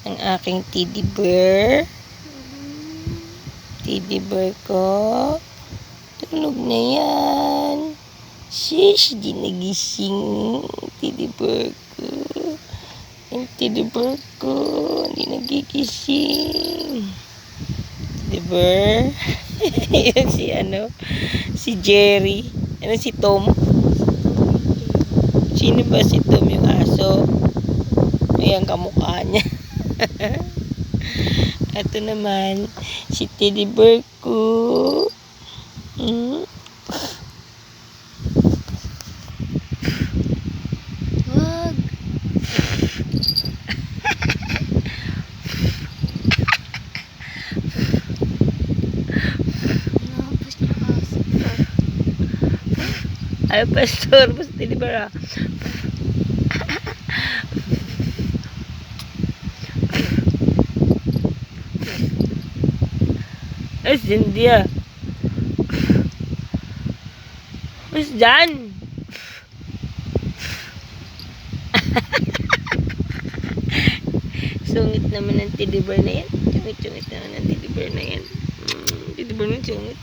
Ang aking teddy bear. Teddy bear ko. Tulog na yan. Shish, di nagising. Teddy bear ko. Ang teddy bear ko. Hindi nagigising. Teddy bear. Yan si Jerry. Ano si Tom? Sino ba si Tom, yung aso? Ayan kamukha niya. Ito naman si teddy bear ko. Wag. Nakapos niya kasi. Ay, pastor, basta teddy bear ah. Ay, Cynthia. Mas dyan. Sungit naman ang teddy bear na yan. Sungit naman ang teddy bear na yan. Teddy bear na sungit.